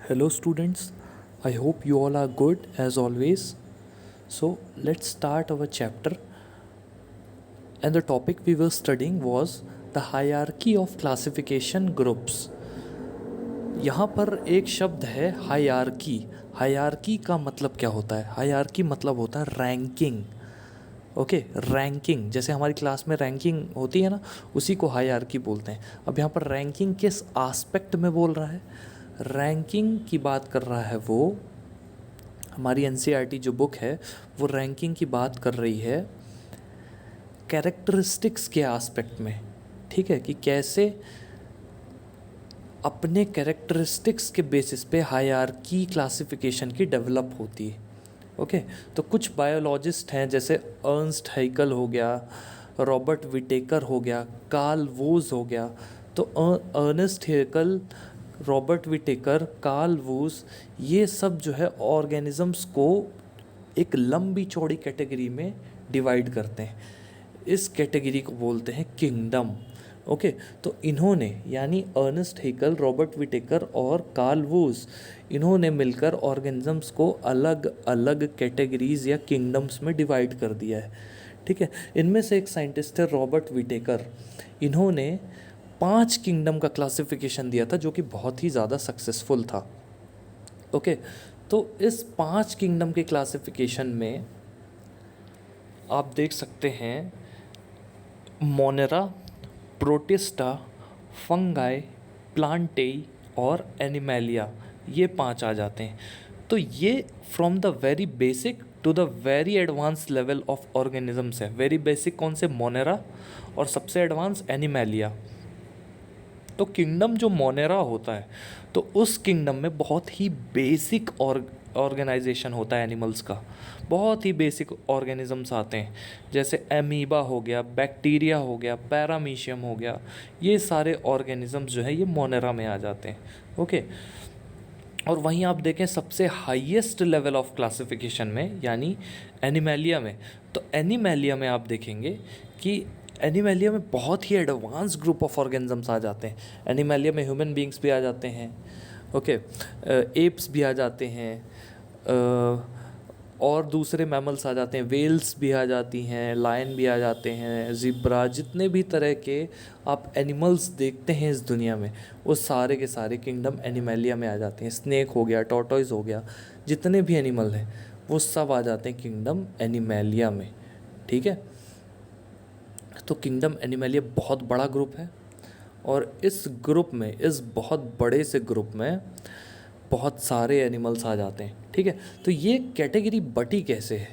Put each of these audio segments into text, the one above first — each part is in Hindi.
Hello, students. I hope you all are good as always. So, let's start our chapter. And the topic we were studying was the hierarchy of classification groups. यहाँ पर एक शब्द है हायरार्की। हायरार्की का मतलब क्या होता है? हायरार्की मतलब होता है रैंकिंग। ओके, रैंकिंग जैसे हमारी क्लास में रैंकिंग होती है ना, उसी को हायरार्की बोलते हैं। अब यहाँ पर रैंकिंग किस आस्पेक्ट में बोल रहा है? रैंकिंग की बात कर रहा है वो, हमारी एनसीईआरटी जो बुक है वो रैंकिंग की बात कर रही है कैरेक्टरिस्टिक्स के आस्पेक्ट में। ठीक है, कि कैसे अपने कैरेक्टरिस्टिक्स के बेसिस पे हायरार्की क्लासिफिकेशन की डेवलप होती है। ओके, तो कुछ बायोलॉजिस्ट हैं जैसे अर्नस्ट हैकल हो गया, रॉबर्ट विटेकर हो गया, कार्ल वोज हो गया। तो Ernst Haeckel, Robert Whittaker, Carl Woese, ये सब जो है ऑर्गेनिजम्स को एक लंबी चौड़ी कैटेगरी में डिवाइड करते हैं। इस कैटेगरी को बोलते हैं किंगडम। ओके, तो इन्होंने यानी अर्नेस्ट हैकल, रॉबर्ट विटेकर और कार्ल वोज, इन्होंने मिलकर ऑर्गेनिजम्स को अलग अलग कैटेगरीज या किंगडम्स में डिवाइड कर दिया है। ठीक है, इनमें से एक साइंटिस्ट है रॉबर्ट विटेकर। इन्होंने 5 किंगडम का क्लासिफिकेशन दिया था जो कि बहुत ही ज़्यादा सक्सेसफुल था। ओके, तो इस 5 किंगडम के क्लासिफिकेशन में आप देख सकते हैं मोनेरा, प्रोटिस्टा, फंगाई, प्लांटेई और एनिमैलिया, ये 5 आ जाते हैं। तो ये from the very basic to the very advance level of organisms है। वेरी बेसिक कौन से? मोनेरा, और सबसे एडवांस एनिमैलिया। तो किंगडम जो मोनेरा होता है, तो उस किंगडम में बहुत ही बेसिक ऑर्गेनाइजेशन होता है एनिमल्स का। बहुत ही बेसिक ऑर्गेनिजम्स आते हैं, जैसे एमीबा हो गया, बैक्टीरिया हो गया, पैरामीशियम हो गया। ये सारे ऑर्गेनिजम्स जो है ये मोनेरा में आ जाते हैं। ओके, और वहीं आप देखें सबसे हाईएस्ट लेवल ऑफ क्लासिफिकेशन में यानी एनिमैलिया में, तो एनिमैलिया में आप देखेंगे कि एनिमैलिया में बहुत ही एडवांस ग्रुप ऑफ ऑर्गेनिजम्स आ जाते हैं। एनिमैलिया में ह्यूमन बींग्स भी आ जाते हैं। ओके, एप्स भी आ जाते हैं, और दूसरे मैमल्स आ जाते हैं, वेल्स भी आ जाती हैं, लायन भी आ जाते हैं, ज़िब्रा, जितने भी तरह के आप एनिमल्स देखते हैं इस दुनिया में, वो सारे के सारे किंगडम एनिमैलिया में आ जाते हैं। स्नेक हो गया, टॉर्टोइज हो गया, जितने भी एनिमल हैं वो सब आ जाते हैं किंगडम एनिमैलिया में। ठीक है, तो किंगडम एनिमैलिया बहुत बड़ा ग्रुप है, और इस ग्रुप में, इस बहुत बड़े से ग्रुप में बहुत सारे एनिमल्स आ जाते हैं। ठीक है, तो ये कैटेगरी बटी कैसे है?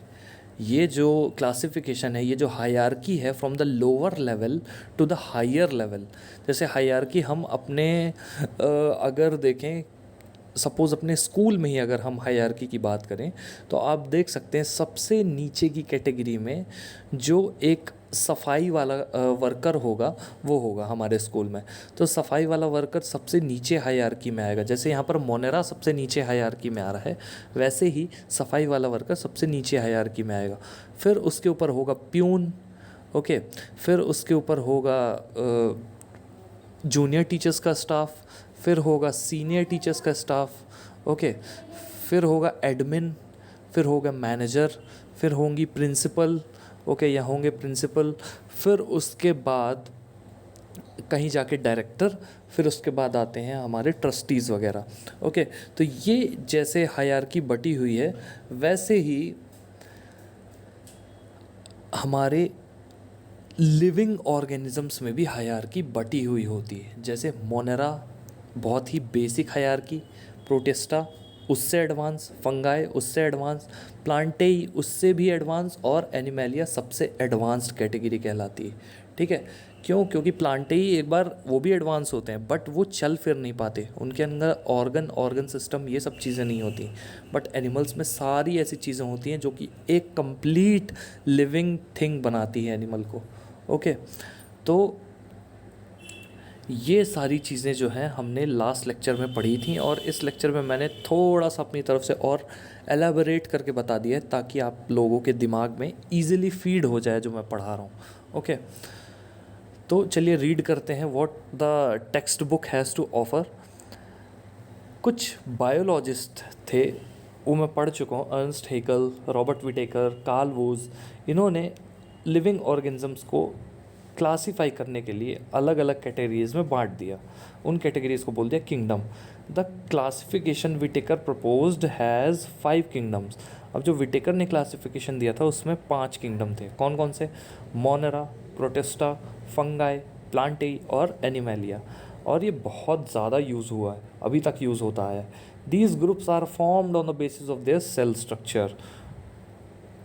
ये जो क्लासिफिकेशन है, ये जो हायरार्की है from the lower level to the higher level. जैसे हायरार्की हम अपने अगर देखें, सपोज़ अपने स्कूल में ही अगर हम हायरार्की की बात करें, तो आप देख सकते हैं सबसे नीचे की कैटेगरी में जो एक सफाई वाला वर्कर होगा, वो होगा हमारे स्कूल में। तो सफाई वाला वर्कर सबसे नीचे हायरार्की में आएगा। जैसे यहाँ पर मोनेरा सबसे नीचे हायरार्की में आ रहा है, वैसे ही सफाई वाला वर्कर सबसे नीचे हायरार्की में आएगा। फिर उसके ऊपर होगा प्यून। ओके, फिर उसके ऊपर होगा जूनियर टीचर्स का स्टाफ, फिर होगा सीनियर टीचर्स का स्टाफ। ओके, फिर होगा एडमिन, फिर होगा मैनेजर, फिर होंगी प्रिंसिपल। ओके, या होंगे प्रिंसिपल, फिर उसके बाद कहीं जाके डायरेक्टर, फिर उसके बाद आते हैं हमारे ट्रस्टीज़ वगैरह। ओके, तो ये जैसे हायरार्की बटी हुई है, वैसे ही हमारे लिविंग ऑर्गेनिजम्स में भी हायरार्की बटी हुई होती है। जैसे मोनेरा बहुत ही बेसिक हायरार्की, प्रोटिस्टा उससे एडवांस, फंगाई उससे एडवांस, प्लांटेई उससे भी एडवांस, और एनिमैलिया सबसे एडवांस्ड कैटेगरी कहलाती है। ठीक है, क्यों? क्योंकि प्लांटेई एक बार वो भी एडवांस होते हैं, बट वो चल फिर नहीं पाते, उनके अंदर ऑर्गन सिस्टम ये सब चीज़ें नहीं होती। बट एनिमल्स में सारी ऐसी चीज़ें होती हैं जो कि एक कंप्लीट लिविंग थिंग बनाती है एनिमल को। ओके, तो ये सारी चीज़ें जो हैं हमने लास्ट लेक्चर में पढ़ी थी, और इस लेक्चर में मैंने थोड़ा सा अपनी तरफ से और एलाबोरेट करके बता दिया है, ताकि आप लोगों के दिमाग में ईजिली फीड हो जाए जो मैं पढ़ा रहा हूँ। ओके, तो चलिए रीड करते हैं what the textbook has to offer. कुछ बायोलॉजिस्ट थे, वो मैं पढ़ चुका हूँ, Ernst Haeckel, Robert Whittaker, Carl Woese, इन्होंने लिविंग ऑर्गेनिजम्स को क्लासीफाई करने के लिए अलग अलग कैटेगरीज में बांट दिया। उन कैटेगरीज को बोल दिया kingdom. The classification Whittaker proposed has 5 kingdoms. अब जो विटेकर ने क्लासिफिकेशन दिया था उसमें 5 किंगडम थे। कौन कौन से? मोनेरा, प्रोटिस्टा, फंगाई, प्लांटेई और एनिमैलिया। और ये बहुत ज़्यादा यूज़ हुआ है, अभी तक यूज़ होता है। These groups are formed on the basis of their cell structure.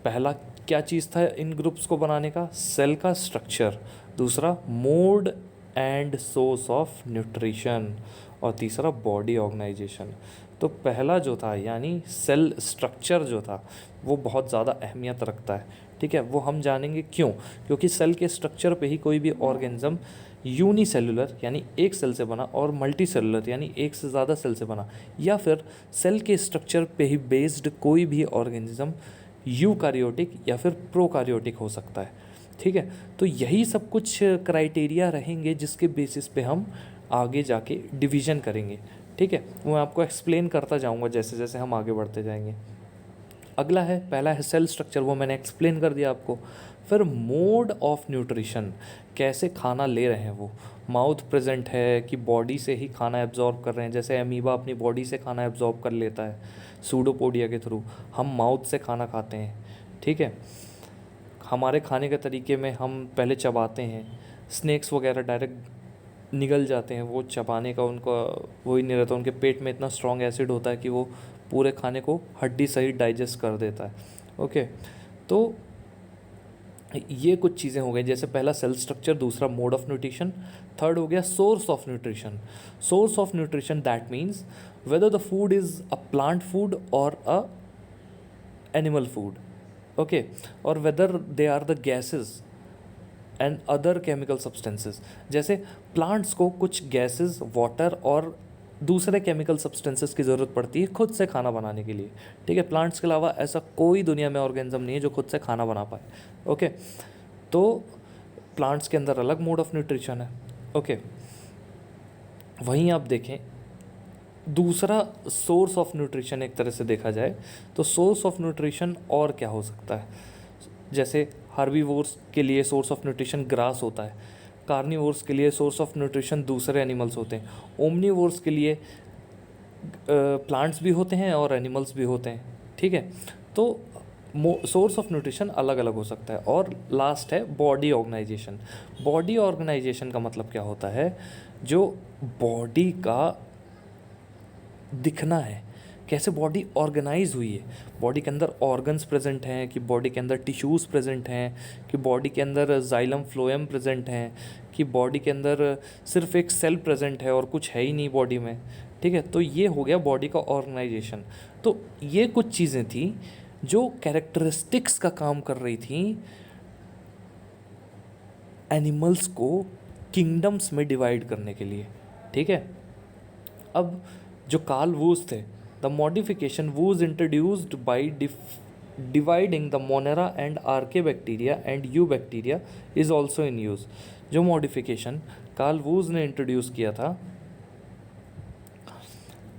पहला क्या चीज़ था इन ग्रुप्स को बनाने का? सेल का स्ट्रक्चर। दूसरा mode and source of nutrition. और तीसरा बॉडी ऑर्गेनाइजेशन। तो पहला जो था यानी सेल स्ट्रक्चर जो था वो बहुत ज़्यादा अहमियत रखता है, ठीक है। वो हम जानेंगे क्यों, क्योंकि सेल के स्ट्रक्चर पे ही कोई भी ऑर्गेनिज्म यूनिसेलुलर यानी एक सेल से बना और मल्टी सेलुलर यानी एक से ज़्यादा सेल से बना, या फिर सेल के स्ट्रक्चर पे ही बेस्ड कोई भी ऑर्गेनिज्म यूकारियोटिक या फिर प्रोकारियोटिक हो सकता है, ठीक है। तो यही सब कुछ क्राइटेरिया रहेंगे जिसके बेसिस पे हम आगे जाके डिवीज़न करेंगे, ठीक है। वो मैं आपको एक्सप्लेन करता जाऊंगा जैसे जैसे हम आगे बढ़ते जाएंगे। अगला है, पहला है सेल स्ट्रक्चर, वो मैंने एक्सप्लेन कर दिया आपको। फिर मोड ऑफ न्यूट्रिशन, कैसे खाना ले रहे हैं वो, माउथ प्रेजेंट है कि बॉडी से ही खाना एब्जॉर्ब कर रहे हैं। जैसे अमीबा अपनी बॉडी से खाना एब्जॉर्ब कर लेता है सूडोपोडिया के थ्रू, हम माउथ से खाना खाते हैं, ठीक है। हमारे खाने के तरीके में हम पहले चबाते हैं, स्नैक्स वगैरह डायरेक्ट निगल जाते हैं, वो चबाने का उनका वही नहीं रहता, उनके पेट में इतना स्ट्रॉन्ग एसिड होता है कि वो पूरे खाने को हड्डी सहित डाइजेस्ट कर देता है, ओके। तो ये कुछ चीज़ें हो गई, जैसे पहला सेल स्ट्रक्चर, दूसरा मोड ऑफ न्यूट्रिशन, थर्ड हो गया source of nutrition. Source of nutrition that means whether the food is a plant food और अ एनिमल फूड, ओके, और whether they are the gases and other chemical substances. जैसे प्लांट्स को कुछ गैसेस, वाटर और दूसरे केमिकल सब्सटेंसेस की ज़रूरत पड़ती है खुद से खाना बनाने के लिए, ठीक है। प्लांट्स के अलावा ऐसा कोई दुनिया में ऑर्गेनिज्म नहीं है जो खुद से खाना बना पाए, ओके। तो प्लांट्स के अंदर अलग मोड ऑफ न्यूट्रिशन है, ओके। वहीं आप देखें दूसरा सोर्स ऑफ न्यूट्रिशन, एक तरह से देखा जाए तो सोर्स ऑफ न्यूट्रिशन और क्या हो सकता है। जैसे हार्बीवोर्स के लिए सोर्स ऑफ न्यूट्रिशन ग्रास होता है, कार्निवोर्स के लिए सोर्स ऑफ न्यूट्रिशन दूसरे एनिमल्स होते हैं, ओमनीवोर्स के लिए प्लांट्स भी होते हैं और एनिमल्स भी होते हैं, ठीक है। तो सोर्स ऑफ न्यूट्रिशन अलग अलग हो सकता है। और लास्ट है बॉडी ऑर्गेनाइजेशन। बॉडी ऑर्गेनाइजेशन का मतलब क्या होता है? जो बॉडी का दिखना है, कैसे बॉडी ऑर्गेनाइज हुई है, बॉडी के अंदर ऑर्गन्स प्रेजेंट हैं कि बॉडी के अंदर टिश्यूज़ प्रेजेंट हैं कि बॉडी के अंदर जाइलम फ्लोएम प्रेजेंट हैं कि बॉडी के अंदर सिर्फ एक सेल प्रेजेंट है और कुछ है ही नहीं बॉडी में, ठीक है। तो ये हो गया बॉडी का ऑर्गेनाइजेशन। तो ये कुछ चीज़ें थी जो कैरेक्टरिस्टिक्स का काम कर रही थी एनिमल्स को किंगडम्स में डिवाइड करने के लिए, ठीक है। अब जो कार्ल वूज थे, the modification was introduced by dividing the Monera and archaebacteria and eubacteria is also in use. जो मॉडिफिकेशन कार्ल वूज ने इंट्रोड्यूस किया था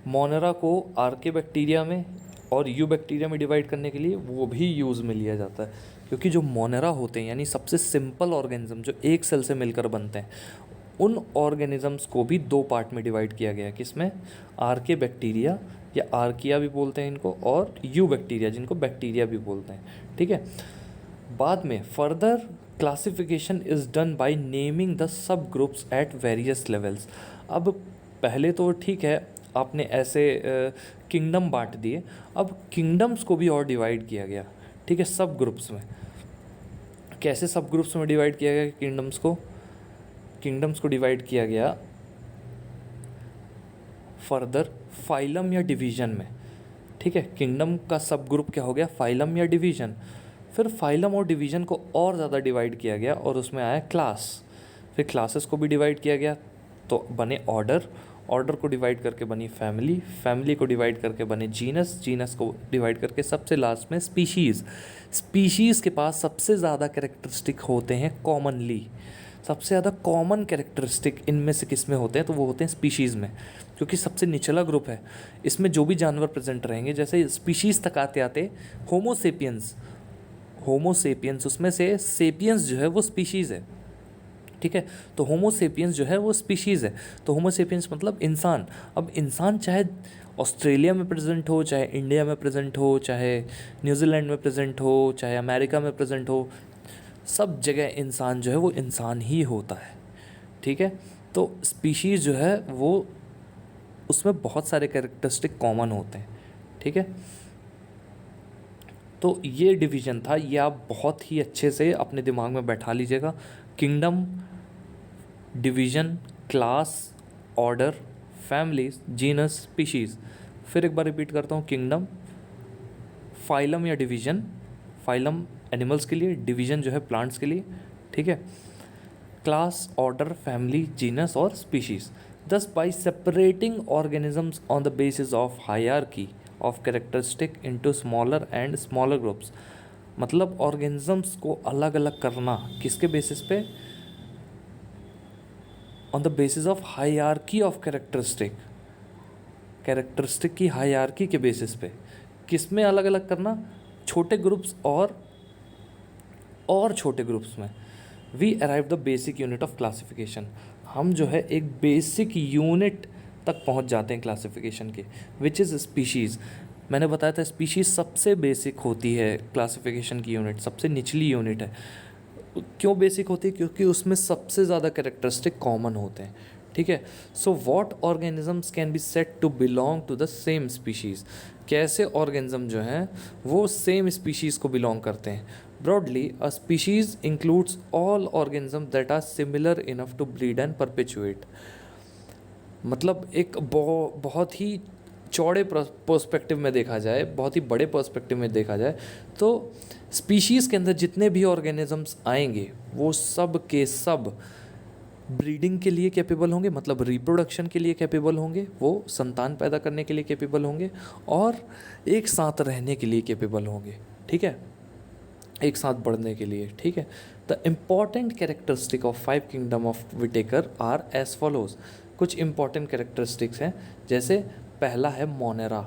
मोनेरा को आर्के बैक्टीरिया में और यू बैक्टीरिया में डिवाइड करने के लिए, वो भी यूज़ में लिया जाता है। क्योंकि जो मोनेरा होते हैं यानी सबसे सिंपल ऑर्गेनिज्म जो एक सेल से मिलकर बनते हैं, उन ऑर्गेनिजम्स को भी 2 पार्ट में डिवाइड किया गया है। किसमें? आर्के बैक्टीरिया या आर्किया भी बोलते हैं इनको, और यू बैक्टीरिया जिनको बैक्टीरिया भी बोलते हैं, ठीक है। बाद में further classification is done by naming the sub groups at various levels. अब पहले तो ठीक है आपने ऐसे किंगडम बांट दिए, अब किंगडम्स को भी और डिवाइड किया गया, ठीक है, सब ग्रुप्स में। कैसे सब ग्रुप्स में डिवाइड किया गया किंगडम्स को? किंगडम्स को डिवाइड किया गया फर्दर फाइलम या डिवीज़न में, ठीक है। किंगडम का सब ग्रुप क्या हो गया? फाइलम या डिवीज़न। फिर फाइलम और डिवीज़न को और ज़्यादा डिवाइड किया गया और उसमें आया क्लास। फिर क्लासेस को भी डिवाइड किया गया तो बने ऑर्डर, ऑर्डर को डिवाइड करके बनी फैमिली, फैमिली को डिवाइड करके बने जीनस, जीनस को डिवाइड करके सबसे लास्ट में स्पीशीज़। स्पीशीज़ के पास सबसे ज़्यादा कैरेक्टरिस्टिक होते हैं कॉमनली, सबसे ज़्यादा कॉमन कैरेक्टरिस्टिक इनमें से किस में होते हैं, तो वो होते हैं स्पीशीज़ में, क्योंकि सबसे निचला ग्रुप है। इसमें जो भी जानवर प्रेजेंट रहेंगे, जैसे स्पीशीज़ तक आते आते होमोसेपियंस, होमोसेपियंस उसमें से सेपियंस जो है वो स्पीशीज़ है, ठीक है। तो होमोसेपियंस जो है वो स्पीशीज़ है। तो होमोसेपियंस मतलब इंसान। अब इंसान चाहे ऑस्ट्रेलिया में प्रेजेंट हो, चाहे इंडिया में प्रेजेंट हो, चाहे न्यूजीलैंड में प्रेजेंट हो, चाहे अमेरिका में प्रेजेंट हो, सब जगह इंसान जो है वो इंसान ही होता है, ठीक है। तो स्पीशीज़ जो है वो उसमें बहुत सारे कैरेक्टरिस्टिक कॉमन होते हैं, ठीक है। तो ये डिवीज़न था, ये आप बहुत ही अच्छे से अपने दिमाग में बैठा लीजिएगा। Kingdom, division, class, order, families, genus, species. फिर एक बार रिपीट करता हूँ। किंगडम, फाइलम या डिवीज़न, फाइलम एनिमल्स के लिए, डिवीज़न जो है प्लांट्स के लिए, ठीक है। क्लास, ऑर्डर, फैमिली, जीनस और species. Thus, by separating organisms on the basis of hierarchy of characteristic into smaller and smaller groups, मतलब organisms को अलग अलग करना किसके बेसिस पे? On the basis of hierarchy of characteristic, characteristic की हायरार्की के बेसिस पे किस में अलग अलग करना? छोटे ग्रुप्स और छोटे ग्रुप्स में। We arrive the basic unit of classification, हम जो है एक बेसिक यूनिट तक पहुंच जाते हैं क्लासिफिकेशन के, विच इज़ स्पीशीज़। मैंने बताया था स्पीशीज़ सबसे बेसिक होती है क्लासिफिकेशन की यूनिट, सबसे निचली यूनिट है। क्यों बेसिक होती है? क्योंकि उसमें सबसे ज़्यादा कैरेक्टरिस्टिक कॉमन होते हैं, ठीक है। So what organisms can be said to belong to the same species, कैसे ऑर्गेनिज्म जो हैं वो सेम स्पीशीज़ को बिलोंग करते हैं। Broadly a species includes all organism that are similar enough to breed and perpetuate. मतलब एक बहुत ही चौड़े पर्सपेक्टिव में देखा जाए, बहुत ही बड़े पर्सपेक्टिव में देखा जाए, तो स्पीशीज़ के अंदर जितने भी ऑर्गेनिजम्स आएंगे वो सब के सब ब्रीडिंग के लिए कैपेबल होंगे, मतलब रिप्रोडक्शन के लिए कैपेबल होंगे, वो संतान पैदा करने के लिए कैपेबल होंगे और एक साथ रहने के लिए कैपेबल होंगे, ठीक है, एक साथ बढ़ने के लिए, ठीक है। The important characteristic of 5 kingdom of Whittaker are as follows. कुछ इंपॉर्टेंट कैरेक्टरिस्टिक्स हैं, जैसे पहला है मोनेरा,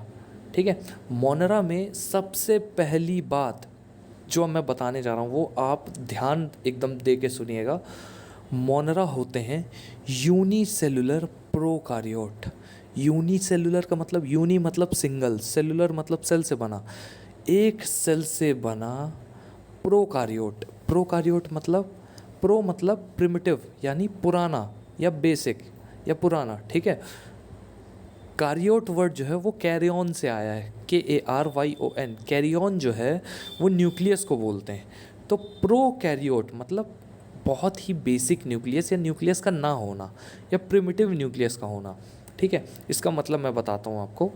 ठीक है। मोनेरा में सबसे पहली बात जो मैं बताने जा रहा हूँ वो आप ध्यान एकदम दे के सुनिएगा। मोनेरा होते हैं यूनिसेलुलर प्रोकारियोट। यूनिसेलुलर का मतलब, यूनी मतलब सिंगल, सेलुलर मतलब सेल से बना, एक सेल से बना प्रोकारियोट। प्रोकारियोट मतलब, प्रो मतलब प्रिमिटिव यानी पुराना या बेसिक या पुराना, ठीक है। कारियोट वर्ड जो है वो कैरियन से आया है, KARYON। कैरियन जो है वो न्यूक्लियस को बोलते हैं। तो प्रोकैरियोट मतलब बहुत ही बेसिक न्यूक्लियस या न्यूक्लियस का ना होना या प्रिमिटिव न्यूक्लियस का होना, ठीक है। इसका मतलब मैं बताता हूँ आपको।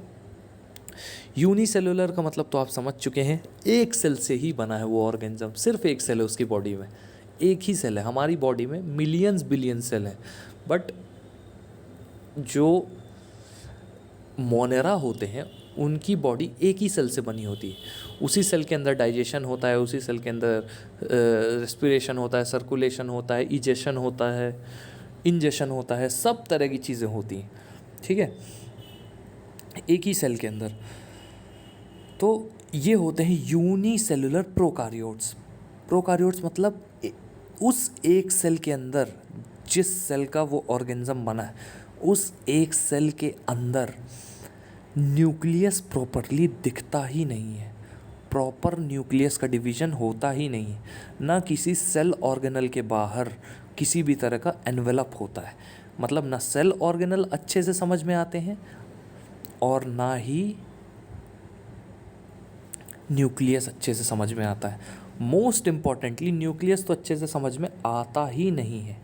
यूनिसेलुलर का मतलब तो आप समझ चुके हैं, एक सेल से ही बना है वो ऑर्गेनिज्म, सिर्फ एक सेल है उसकी बॉडी में, एक ही सेल है। हमारी बॉडी में मिलियंस बिलियन सेल हैं, बट जो मोनेरा होते हैं उनकी बॉडी एक ही सेल से बनी होती है। उसी सेल के अंदर डाइजेशन होता है, उसी सेल के अंदर रेस्पिरेशन होता है, सर्कुलेशन होता है, इजेशन होता है, इंजेशन होता है, सब तरह की चीज़ें होती हैं, ठीक है, एक ही सेल के अंदर। तो ये होते हैं यूनिसेलुलर प्रोकारियोट्स। प्रोकारियोट्स मतलब उस एक सेल के अंदर, जिस सेल का वो ऑर्गेनिज्म बना है, उस एक सेल के अंदर न्यूक्लियस प्रॉपरली दिखता ही नहीं है, प्रॉपर न्यूक्लियस का डिवीज़न होता ही नहीं है, ना किसी सेल ऑर्गेनल के बाहर किसी भी तरह का एनवेलप होता है। मतलब ना सेल ऑर्गेनल अच्छे से समझ में आते हैं और ना ही न्यूक्लियस अच्छे से समझ में आता है। मोस्ट इम्पॉर्टेंटली न्यूक्लियस तो अच्छे से समझ में आता ही नहीं है,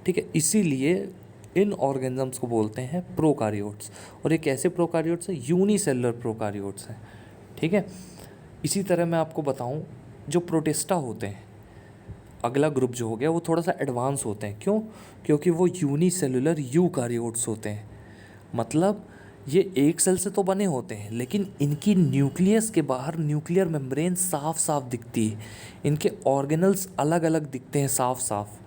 ठीक है। इसीलिए इन ऑर्गेनिजम्स को बोलते हैं प्रोकारियोट्स। और ये कैसे प्रोकारियोट्स हैं? यूनिसेलुलर प्रोकारियोट्स हैं, ठीक है। इसी तरह मैं आपको बताऊं, जो प्रोटिस्टा होते हैं, अगला ग्रुप जो हो गया, वो थोड़ा सा एडवांस होते हैं। क्यों? क्योंकि वो यूनिसेलुलर यूकारियोट्स होते हैं। मतलब ये एक सेल से तो बने होते हैं, लेकिन इनकी न्यूक्लियस के बाहर न्यूक्लियर मेम्ब्रेन साफ साफ दिखती है, इनके ऑर्गेनल्स अलग अलग दिखते हैं साफ साफ,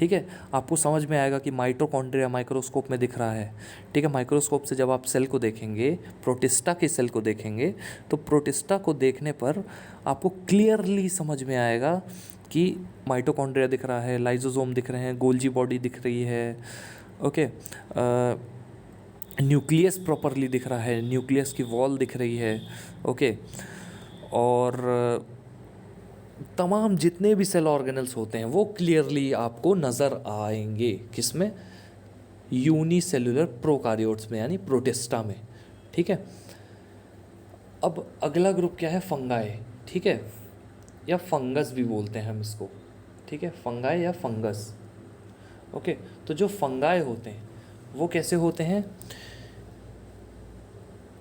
ठीक है, आपको समझ में आएगा कि माइटोकॉन्ड्रिया माइक्रोस्कोप में दिख रहा है। ठीक है, माइक्रोस्कोप से जब आप सेल को देखेंगे, प्रोटिस्टा के सेल को देखेंगे, तो प्रोटिस्टा को देखने पर आपको क्लियरली समझ में आएगा कि माइटोकॉन्ड्रिया दिख रहा है, लाइजोसोम दिख रहे हैं, गोल्जी बॉडी दिख रही है, ओके, न्यूक्लियस प्रॉपरली दिख रहा है, न्यूक्लियस की वॉल दिख रही है, ओके, और तमाम जितने भी सेल ऑर्गेनल्स होते हैं वो क्लियरली आपको नज़र आएंगे, किसमें, यूनिसेलुलर प्रोकारियोट्स में, यानी प्रोटिस्टा में। ठीक है, अब अगला ग्रुप क्या है, फंगाई। ठीक है, या फंगस भी बोलते हैं हम इसको। ठीक है, फंगाई या फंगस। ओके, तो जो फंगाई होते हैं वो कैसे होते हैं,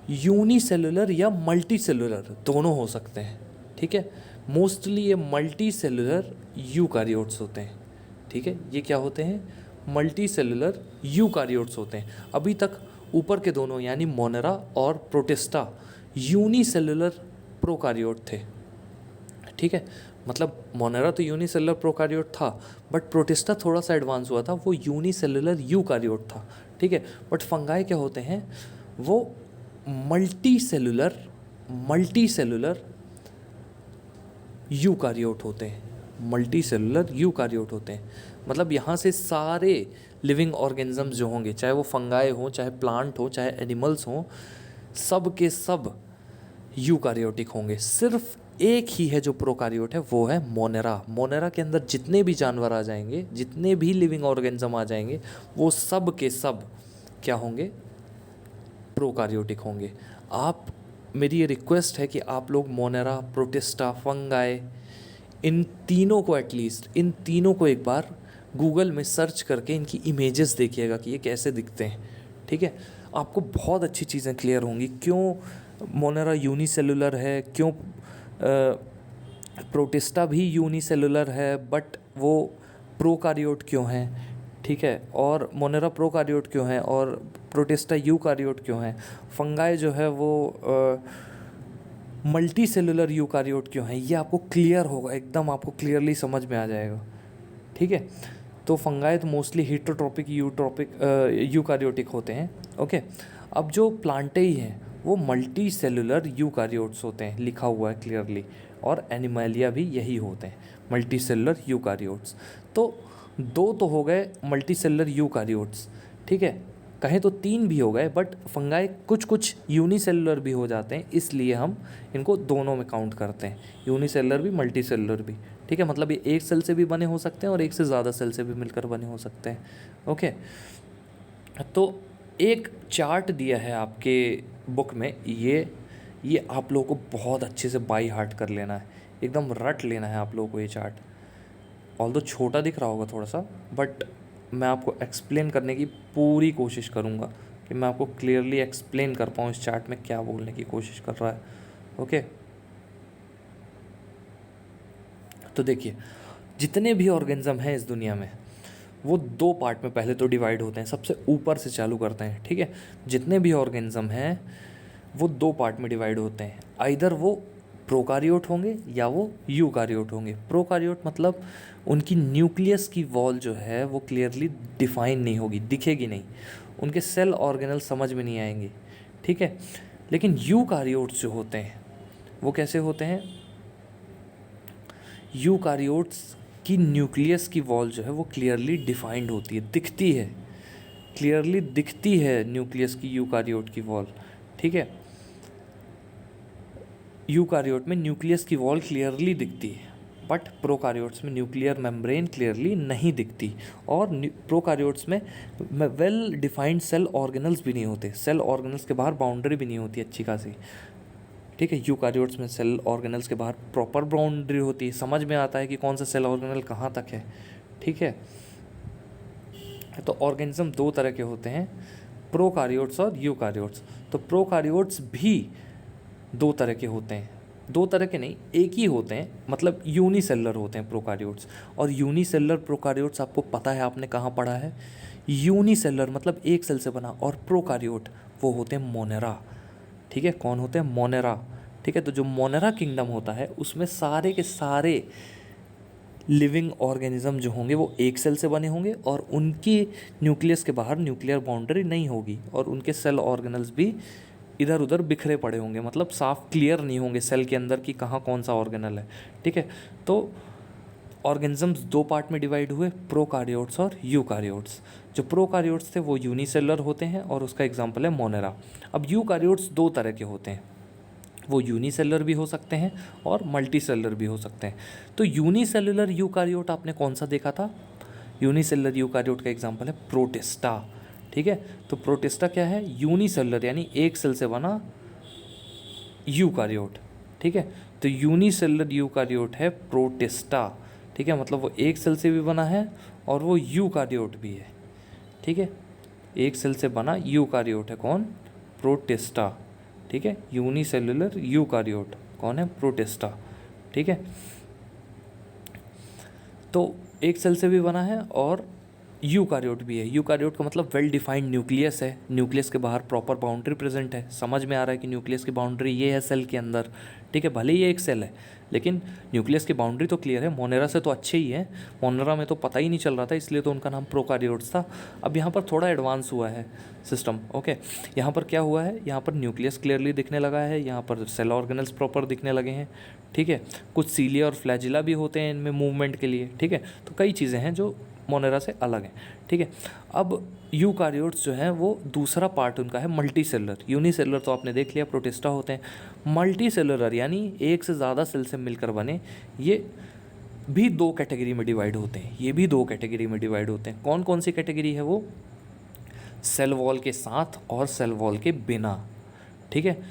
यूनिसेलुलर या मल्टी सेलुलर दोनों हो सकते हैं। ठीक है, मोस्टली ये मल्टी सेलुलर यूकारियोट्स होते हैं। ठीक है, ये क्या होते हैं, मल्टी सेलुलर यूकारियोट्स होते हैं। अभी तक ऊपर के दोनों यानी मोनेरा और प्रोटिस्टा यूनिसेलुलर प्रोकारियोट थे। ठीक है, मतलब मोनेरा तो यूनिसेलुलर प्रोकारियोट था, बट प्रोटिस्टा थोड़ा सा एडवांस हुआ था, वो यूनिसेलुलर यूकारियोट था। ठीक है, बट फंगाई क्या होते हैं, वो मल्टी सेलुलर यूकारियोट होते हैं। मल्टी सेलुलर यूकारियोट होते हैं, मतलब यहाँ से सारे लिविंग ऑर्गेनिजम्स जो होंगे, चाहे वो फंगाई हो, चाहे प्लांट हो, चाहे एनिमल्स हों, सब के सब यूकारियोटिक होंगे। सिर्फ एक ही है जो प्रोकारियोट है, वो है मोनेरा। मोनेरा के अंदर जितने भी जानवर आ जाएंगे, जितने भी लिविंग ऑर्गेनिज्म आ जाएंगे, वो सब के सब क्या होंगे, प्रोकारियोटिक होंगे। आप, मेरी ये रिक्वेस्ट है कि आप लोग मोनेरा, प्रोटिस्टा, फंगाई, इन तीनों को एटलीस्ट, इन तीनों को एक बार गूगल में सर्च करके इनकी इमेजेस देखिएगा कि ये कैसे दिखते हैं। ठीक है, आपको बहुत अच्छी चीज़ें क्लियर होंगी, क्यों मोनेरा यूनिसेलुलर है, क्यों प्रोटिस्टा भी यूनिसेलुलर है बट वो प्रोकारियोट क्यों है। ठीक है, और मोनेरा प्रोकारियोट क्यों है और प्रोटिस्टा यूकारियोट क्यों है। फंगाई जो है वो मल्टी सेलुलर यूकारियोट क्यों है, ये आपको क्लियर होगा, एकदम आपको क्लियरली समझ में आ जाएगा। ठीक है, तो फंगाई तो मोस्टली हिटरोट्रोपिक यूकारियोटिक होते हैं। ओके, अब जो प्लांटेई हैं वो मल्टी सेलुलर यूकारियोट्स होते हैं, लिखा हुआ है क्लियरली, और एनिमलिया भी यही होते हैं, मल्टी सेलुलर यूकारियोट्स। तो दो तो हो गए मल्टी सेलुलर यूकारियोट्स। ठीक है, कहें तो तीन भी हो गए, बट फंगाई कुछ कुछ यूनिसेलुलर भी हो जाते हैं, इसलिए हम इनको दोनों में काउंट करते हैं, यूनिसेलुलर भी मल्टी सेलुलर भी। ठीक है, मतलब ये एक सेल से भी बने हो सकते हैं और एक से ज़्यादा सेल से भी मिलकर बने हो सकते हैं। ओके, तो एक चार्ट दिया है आपके बुक में, ये आप लोगों को बहुत अच्छे से बाई हार्ट कर लेना है, एकदम रट लेना है आप लोगों को ये चार्ट। ऑल्दो छोटा दिख रहा होगा थोड़ा सा, बट मैं आपको एक्सप्लेन करने की पूरी कोशिश करूँगा कि मैं आपको क्लियरली एक्सप्लेन कर पाऊँ इस चार्ट में क्या बोलने की कोशिश कर रहा है। ओके, तो देखिए, जितने भी ऑर्गेनिज्म हैं इस दुनिया में वो दो पार्ट में पहले तो डिवाइड होते हैं, सबसे ऊपर से चालू करते हैं। ठीक है, जितने भी ऑर्गेनिज्म हैं वो दो पार्ट में डिवाइड होते हैं, आइदर वो प्रोकारियोट होंगे या वो यूकारियोट होंगे। प्रोकारियोट मतलब उनकी न्यूक्लियस की वॉल जो है वो क्लियरली डिफाइन नहीं होगी, दिखेगी नहीं, उनके सेल ऑर्गेनल समझ में नहीं आएंगे। ठीक है, लेकिन यूकारियोट्स जो होते हैं वो कैसे होते हैं, यूकारियोट्स की न्यूक्लियस की वॉल जो है वो क्लियरली डिफाइंड होती है, दिखती है, क्लियरली दिखती है न्यूक्लियस की यूकारियोट की वॉल। ठीक है, यूकारियोट में न्यूक्लियस की वॉल क्लियरली दिखती है, बट प्रोकारियोट्स में न्यूक्लियर मेम्ब्रेन क्लियरली नहीं दिखती, और प्रोकारियोट्स में वेल डिफाइंड सेल ऑर्गेनल्स भी नहीं होते, सेल ऑर्गेनल्स के बाहर बाउंड्री भी नहीं होती अच्छी खासी। ठीक है, यूकारियोट्स में सेल ऑर्गेनल्स के बाहर प्रॉपर बाउंड्री होती है, समझ में आता है कि कौन सा सेल ऑर्गेनल कहाँ तक है। ठीक है, तो ऑर्गेनिज्म दो तरह के होते हैं, प्रोकारियोट्स और यूकारियोट्स। तो प्रोकारियोट्स भी दो तरह के होते हैं, दो तरह के नहीं, एक ही होते हैं, मतलब यूनिसेलुलर होते हैं प्रोकारियोट्स। और यूनिसेलुलर प्रोकारियोट्स आपको पता है, आपने कहाँ पढ़ा है, यूनिसेलुलर मतलब एक सेल से बना, और प्रोकारियोट वो होते हैं मोनेरा। ठीक है, कौन होते हैं, मोनेरा। ठीक है, तो जो मोनेरा किंगडम होता है उसमें सारे के सारे लिविंग ऑर्गेनिज्म जो होंगे वो एक सेल से बने होंगे और उनकी न्यूक्लियस के बाहर न्यूक्लियर बाउंड्री नहीं होगी और उनके सेल ऑर्गेनल्स भी इधर उधर बिखरे पड़े होंगे, मतलब साफ क्लियर नहीं होंगे सेल के अंदर कि कहाँ कौन सा ऑर्गेनल है। ठीक है, तो ऑर्गेनिजम्स दो पार्ट में डिवाइड हुए, प्रोकारियोट्स और यूकारियोट्स। जो प्रोकारियोट्स थे वो यूनिसेलुलर होते हैं और उसका एग्जांपल है मोनेरा। अब यूकारियोट्स दो तरह के होते हैं, वो यूनिसेलुलर भी हो सकते हैं और मल्टीसेलुलर भी हो सकते हैं। तो यूनिसेलुलर यूकारियोट आपने कौन सा देखा था? यूनिसेलुलर यूकारियोट का एग्जांपल है प्रोटिस्टा। ठीक है, तो प्रोटिस्टा क्या है? यूनिसेलुलर यानी एक सेल से बना यूकारियोट। ठीक है, तो यूनिसेलुलर यूकारियोट है प्रोटिस्टा। ठीक है, मतलब वो एक सेल से भी बना है और वो यूकारियोट भी है। ठीक है, एक सेल से बना यूकारियोट है कौन? प्रोटिस्टा। ठीक है, यूनिसेलुलर यूकारियोट कौन है? प्रोटिस्टा। ठीक है, तो एक सेल से भी बना है और यूकारियोट भी है। यूकारियोट का मतलब वेल डिफाइंड न्यूक्लियस है, न्यूक्लियस के बाहर प्रॉपर बाउंड्री प्रेजेंट है। समझ में आ रहा है कि न्यूक्लियस की बाउंड्री ये है सेल के अंदर। ठीक है, भले ही ये एक सेल है लेकिन न्यूक्लियस की बाउंड्री तो क्लियर है। मोनेरा से तो अच्छे ही है, मोनेरा में तो पता ही नहीं चल रहा था, इसलिए तो उनका नाम प्रोकारियोट्स था। अब यहाँ पर थोड़ा एडवांस हुआ है सिस्टम। ओके, यहाँ पर क्या हुआ है? यहाँ पर न्यूक्लियस क्लियरली दिखने लगा है, यहाँ पर सेल ऑर्गेनल्स प्रॉपर दिखने लगे हैं। ठीक है, कुछ सीलिया और फ्लैजिला भी होते हैं इनमें मूवमेंट के लिए। ठीक है, तो कई चीज़ें हैं जो मोनेरा से अलग है। ठीक है, अब यूकारियोट्स जो हैं वो दूसरा पार्ट उनका है मल्टी सेलुलर। यूनिसेलुलर तो आपने देख लिया, प्रोटिस्टा होते हैं। मल्टी सेलुलर यानी एक से ज़्यादा सेल से मिलकर बने, ये भी दो कैटेगरी में डिवाइड होते हैं। ये भी दो कैटेगरी में डिवाइड होते हैं। कौन कौन सी कैटेगरी है वो? सेल वॉल के साथ और सेल वॉल के बिना। ठीक है,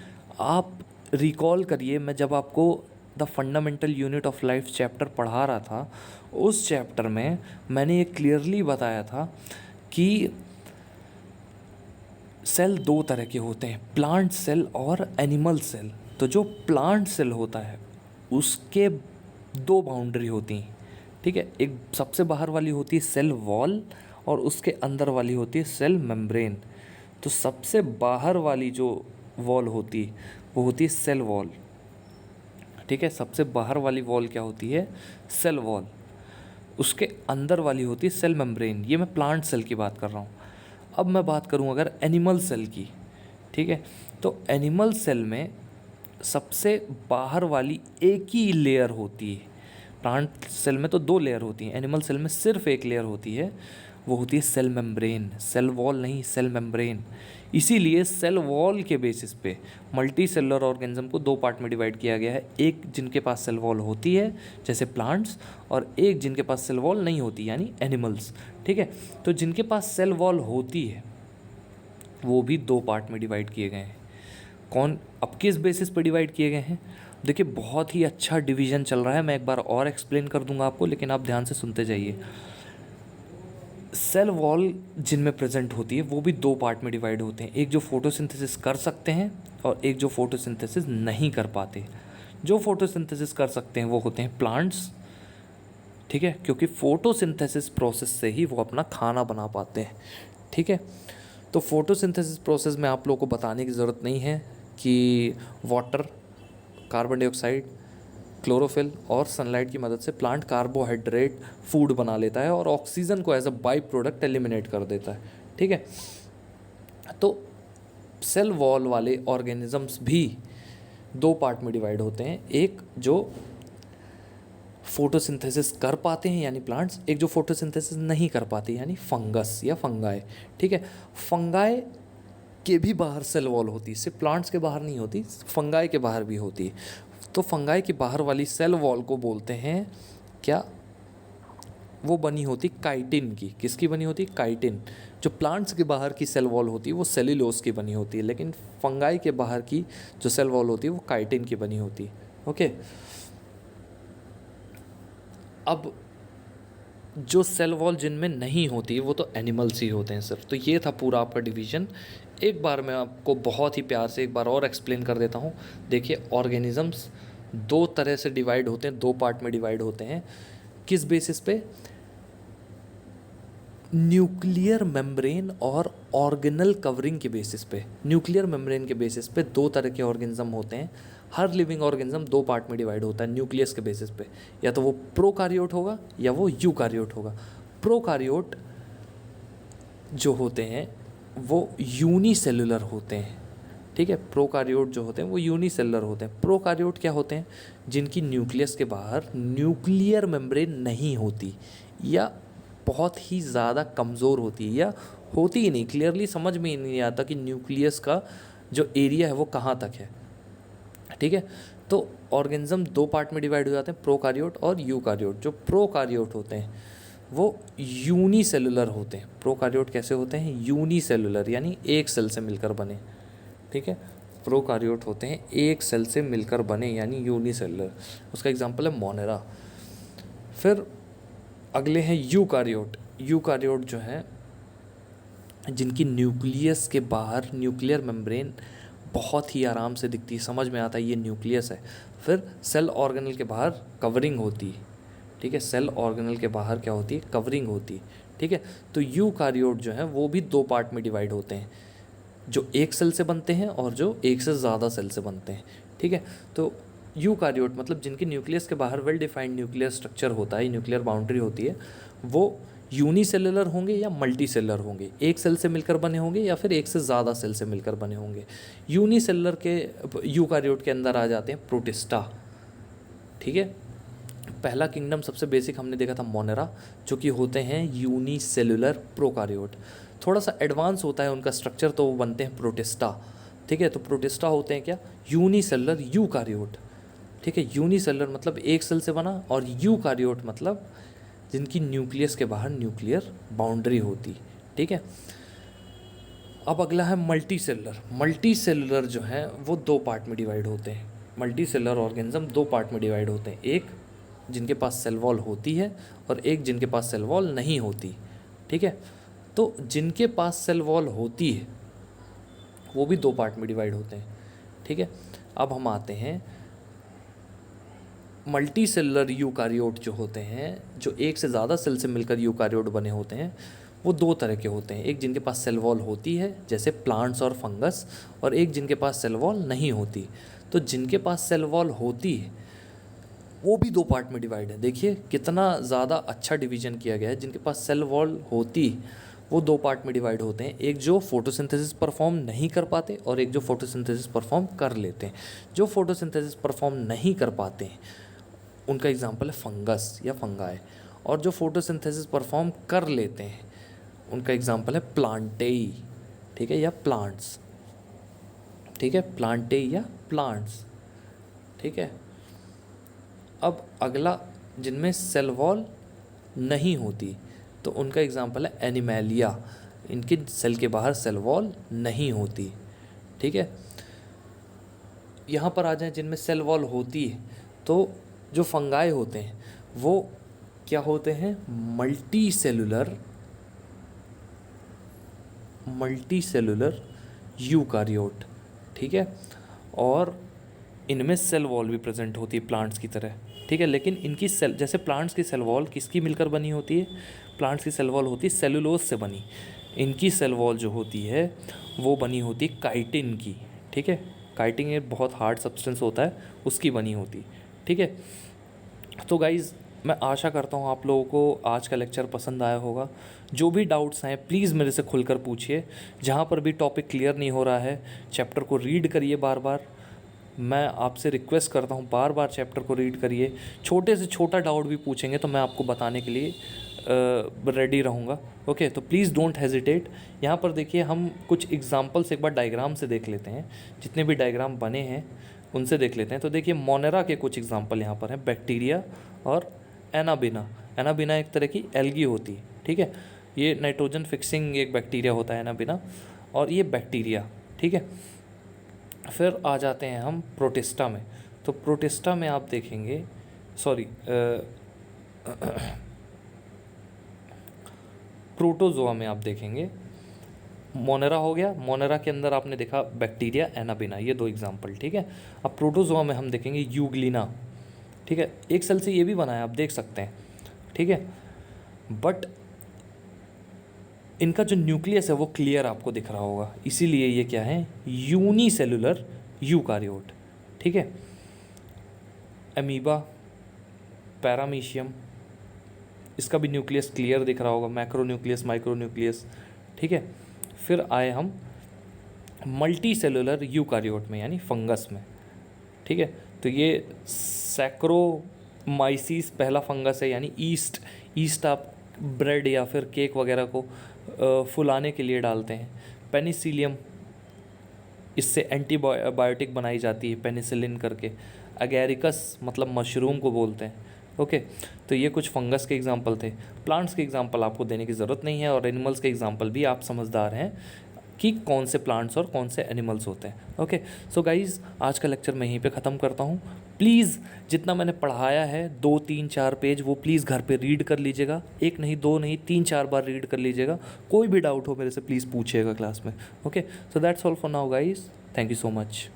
आप रिकॉल करिए, मैं जब आपको the fundamental unit of life chapter पढ़ा रहा था, उस चैप्टर में मैंने ये क्लियरली बताया था कि सेल दो तरह के होते हैं, प्लांट सेल और एनिमल सेल। तो जो प्लांट सेल होता है उसके दो बाउंड्री होती हैं। ठीक है, एक सबसे बाहर वाली होती है सेल वॉल और उसके अंदर वाली होती है सेल मेम्ब्रेन। तो सबसे बाहर वाली जो वॉल होती है वो होती है सेल वॉल। ठीक है, सबसे बाहर वाली वॉल क्या होती है? Cell wall. उसके अंदर वाली होती है सेल मेम्ब्रेन। ये मैं प्लांट सेल की बात कर रहा हूँ। अब मैं बात करूँ अगर एनिमल सेल की, ठीक है, तो एनिमल सेल में सबसे बाहर वाली एक ही लेयर होती है। प्लांट सेल में तो दो लेयर होती हैं, एनिमल सेल में सिर्फ एक लेयर होती है, वो होती है सेल मेम्ब्रेन। सेल वॉल नहीं, सेल मेम्ब्रेन। इसीलिए सेल वॉल के बेसिस पे मल्टी सेलुलर ऑर्गेनिज्म को दो पार्ट में डिवाइड किया गया है। एक जिनके पास सेल वॉल होती है जैसे प्लांट्स, और एक जिनके पास सेल वॉल नहीं होती यानी एनिमल्स। ठीक है, तो जिनके पास सेल वॉल होती है वो भी दो पार्ट में डिवाइड किए गए हैं। कौन? अब किस बेसिस पे डिवाइड किए गए हैं? देखिए, बहुत ही अच्छा डिवीजन चल रहा है, मैं एक बार और एक्सप्लेन कर दूंगा आपको, लेकिन आप ध्यान से सुनते जाइए। सेल वॉल जिनमें प्रेजेंट होती है वो भी दो पार्ट में डिवाइड होते हैं, एक जो फोटोसिंथेसिस कर सकते हैं और एक जो फोटोसिंथेसिस नहीं कर पाते। जो फोटोसिंथेसिस कर सकते हैं वो होते हैं प्लांट्स। ठीक है, क्योंकि फोटोसिंथेसिस प्रोसेस से ही वो अपना खाना बना पाते हैं। ठीक है, तो फोटोसिंथेसिस प्रोसेस में आप लोगों को बताने की ज़रूरत नहीं है कि वाटर, कार्बन डाइऑक्साइड, क्लोरोफिल और सनलाइट की मदद से प्लांट कार्बोहाइड्रेट फूड बना लेता है और ऑक्सीजन को as a by product eliminate कर देता है। ठीक है, तो सेल वॉल वाले ऑर्गेनिजम्स भी दो पार्ट में डिवाइड होते हैं, एक जो फोटोसिंथेसिस कर पाते हैं यानी प्लांट्स, एक जो फोटोसिंथेसिस नहीं कर पाते यानी फंगस या फंगाई। ठीक है, फंगाई के भी बाहर सेल वॉल होती है, सिर्फ प्लांट्स के बाहर नहीं होती, फंगाई के बाहर भी होती है। तो फंगाई की बाहर वाली सेल वॉल को बोलते हैं क्या? वो बनी होती काइटिन की। किसकी बनी होती? काइटिन। जो प्लांट्स के बाहर की सेल वॉल होती है वो सेल्यूलोज की बनी होती है, लेकिन फंगाई के बाहर की जो सेल वॉल होती है वो काइटिन की बनी होती है। ओके, अब जो सेल वॉल जिनमें नहीं होती वो तो एनिमल्स ही होते हैं सिर्फ। तो ये था पूरा आपका डिवीजन। एक बार मैं आपको बहुत ही प्यार से एक बार और एक्सप्लेन कर देता हूँ। देखिए, ऑर्गेनिजम्स दो तरह से डिवाइड होते हैं, दो पार्ट में डिवाइड होते हैं। किस बेसिस पे? न्यूक्लियर मेम्ब्रेन और ऑर्गेनल कवरिंग के बेसिस पे, न्यूक्लियर मेम्ब्रेन के बेसिस पे दो तरह के ऑर्गेनिज्म होते हैं। हर लिविंग ऑर्गेनिज्म दो पार्ट में डिवाइड होता है न्यूक्लियस के बेसिस पे, या तो वो प्रोकारियोट होगा या वो यूकारियोट होगा। प्रोकारियोट जो होते हैं वो यूनिसेलुलर होते हैं, ठीक है। प्रोकारियोट जो होते हैं वो यूनिसेलुलर होते हैं। प्रोकारियोट क्या होते हैं? जिनकी न्यूक्लियस के बाहर न्यूक्लियर मेम्ब्रेन नहीं होती, या बहुत ही ज़्यादा कमज़ोर होती है, या होती ही नहीं, क्लियरली समझ में ही नहीं आता कि न्यूक्लियस का जो एरिया है वो कहाँ तक है, ठीक है। तो ऑर्गेनिज्म दो पार्ट में डिवाइड हो जाते हैं, प्रोकारियोट और यूकारियोट। जो प्रोकारियोट होते हैं वो यूनिसेलुलर होते हैं। प्रोकारियोट कैसे होते हैं? यूनिसेलुलर, यानी एक सेल से मिलकर बने, ठीक है। प्रोकारियोट होते हैं एक सेल से मिलकर बने, यानी यूनिसेलुलर। उसका एग्जांपल है मोनेरा। फिर अगले हैं यूकारियोट। यूकारियोट जो हैं जिनकी न्यूक्लियस के बाहर न्यूक्लियर मेम्ब्रेन बहुत ही आराम से दिखती है, समझ में आता है ये न्यूक्लियस है। फिर सेल ऑर्गेनल के बाहर कवरिंग होती है, ठीक है। सेल ऑर्गेनल के बाहर क्या होती है? कवरिंग होती है, ठीक है। तो यूकारियोट जो हैं वो भी दो पार्ट में डिवाइड होते हैं, जो एक सेल से बनते हैं और जो एक से ज़्यादा सेल से बनते हैं, ठीक है। तो यूकारियोट मतलब जिनकी न्यूक्लियस के बाहर वेल डिफाइंड न्यूक्लियर स्ट्रक्चर होता है, न्यूक्लियर बाउंड्री होती है, वो यूनिसेलुलर होंगे या मल्टी सेलुलर होंगे, एक सेल से मिलकर बने होंगे या फिर एक से ज़्यादा सेल से मिलकर बने होंगे। यूनिसेलुलर के यूकारियोट के अंदर आ जाते हैं प्रोटिस्टा, ठीक है। पहला किंगडम सबसे बेसिक हमने देखा था मोनेरा, जो कि होते हैं यूनिसेलुलर प्रोकारियोट। थोड़ा सा एडवांस होता है उनका स्ट्रक्चर, तो वो बनते हैं प्रोटिस्टा, ठीक है। तो प्रोटिस्टा होते हैं क्या? यूनिसेलुलर यूकारियोट, ठीक है। यूनिसेलुलर मतलब एक सेल से बना, और यूकारियोट मतलब जिनकी न्यूक्लियस के बाहर न्यूक्लियर बाउंड्री होती, ठीक है। अब अगला है मल्टी सेलुलर। मल्टी सेलुलर जो हैं वो दो पार्ट में डिवाइड होते हैं। मल्टी सेलुलर ऑर्गेनिज्म दो पार्ट में डिवाइड होते हैं, एक जिनके पास सेल वॉल होती है और एक जिनके पास सेल वॉल नहीं होती, ठीक है। तो जिनके पास सेल वॉल होती है वो भी दो पार्ट में डिवाइड होते हैं, ठीक है। अब हम आते हैं मल्टी सेलुलर यूकारियोट जो होते हैं, जो एक से ज़्यादा सेल से मिलकर यूकारियोट बने होते हैं, वो दो तरह के होते हैं। एक जिनके पास सेल वॉल होती है जैसे प्लांट्स और फंगस, और एक जिनके पास सेल वॉल नहीं होती। तो जिनके पास सेल वॉल होती है वो भी दो पार्ट में डिवाइड है। देखिए कितना ज़्यादा अच्छा डिवीजन किया गया है। जिनके पास सेल वॉल होती वो दो पार्ट में डिवाइड होते हैं, एक जो फोटोसिंथेसिस परफॉर्म नहीं कर पाते और एक जो फोटोसिंथेसिस परफॉर्म कर लेते हैं। जो फोटोसिंथेसिस परफॉर्म नहीं कर पाते हैं उनका एग्जांपल है फंगस या फंगाई, और जो फोटोसिंथेसिस परफॉर्म कर लेते हैं उनका एग्जांपल है प्लांटेई, ठीक है, या प्लांट्स, ठीक है। प्लांटेई या प्लांट्स, ठीक है। अब अगला जिनमें सेल वॉल नहीं होती तो उनका एग्जांपल है एनिमैलिया। इनके सेल के बाहर सेल वॉल नहीं होती, ठीक है। यहाँ पर आ जाएं जिनमें सेल वॉल होती है, तो जो फंगाई होते हैं वो क्या होते हैं? मल्टी सेलुलर यूकारियोट, ठीक है। और इनमें सेल वॉल भी प्रेजेंट होती है प्लांट्स की तरह, ठीक है। लेकिन इनकी सेल, जैसे प्लांट्स की सेल वॉल किसकी मिलकर बनी होती है? प्लांट्स की सेल वॉल होती है सेलुलोज से बनी। इनकी सेल वॉल जो होती है वो बनी होती है काइटिन की, ठीक है। काइटिन एक बहुत हार्ड सब्सटेंस होता है, उसकी बनी होती, ठीक है। तो गाइज़ मैं आशा करता हूँ आप लोगों को आज का लेक्चर पसंद आया होगा। जो भी डाउट्स हैं प्लीज़ मेरे से खुलकर पूछिए। जहाँ पर भी टॉपिक क्लियर नहीं हो रहा है चैप्टर को रीड करिए बार बार। मैं आपसे रिक्वेस्ट करता हूँ बार बार चैप्टर को रीड करिए। छोटे से छोटा डाउट भी पूछेंगे तो मैं आपको बताने के लिए रेडी रहूँगा। ओके, तो प्लीज़ डोंट हेजिटेट। यहाँ पर देखिए हम कुछ एग्जांपल्स एक बार डायग्राम से देख लेते हैं, जितने भी डायग्राम बने हैं उनसे देख लेते हैं। तो देखिए मोनेरा के कुछ एग्जांपल यहाँ पर हैं, बैक्टीरिया और एनाबिना। एनाबिना एक तरह की एल्गी होती है, ठीक है। ये नाइट्रोजन फिक्सिंग एक बैक्टीरिया होता है एनाबिना, और ये बैक्टीरिया, ठीक है। फिर आ जाते हैं हम प्रोटिस्टा में। तो प्रोटिस्टा में आप देखेंगे, सॉरी प्रोटोजोआ में आप देखेंगे मोनेरा हो गया। मोनेरा के अंदर आपने देखा बैक्टीरिया, एनाबिना, ये दो एग्जांपल, ठीक है। अब प्रोटोजोआ में हम देखेंगे यूग्लिना, ठीक है। एक सेल से ये भी बना है, आप देख सकते हैं, ठीक है। बट इनका जो न्यूक्लियस है वो क्लियर आपको दिख रहा होगा, इसीलिए ये क्या है, यूनिसेलुलर यूकारियोट। ठीक है, अमीबा, पैरामीशियम, इसका भी न्यूक्लियस क्लियर दिख रहा होगा, मैक्रो न्यूक्लियस, माइक्रो न्यूक्लियस। ठीक है, फिर आए हम मल्टी सेलुलर यूकारियोट में, यानी फंगस में। ठीक है, तो ये सैक्रोमाइसीस पहला फंगस है, यानी ईस्ट आप ब्रेड या फिर केक वगैरह को फुलाने के लिए डालते हैं। पेनिसिलियम, इससे एंटीबायोटिक बनाई जाती है पेनिसिलिन करके। अगेरिकस मतलब मशरूम को बोलते हैं। ओके, तो ये कुछ फंगस के एग्जांपल थे। प्लांट्स के एग्जांपल आपको देने की ज़रूरत नहीं है, और एनिमल्स के एग्जांपल भी आप समझदार हैं कि कौन से प्लांट्स और कौन से एनिमल्स होते हैं। ओके, सो गाइज़, आज का लेक्चर मैं यहीं पे ख़त्म करता हूँ। प्लीज़ जितना मैंने पढ़ाया है 2, 3, 4 पेज, वो प्लीज़ घर पे रीड कर लीजिएगा। 1 नहीं, 2 नहीं, 3, 4 बार रीड कर लीजिएगा। कोई भी डाउट हो मेरे से प्लीज़ पूछिएगा क्लास में। Okay, so that's all for now guys, thank you so much.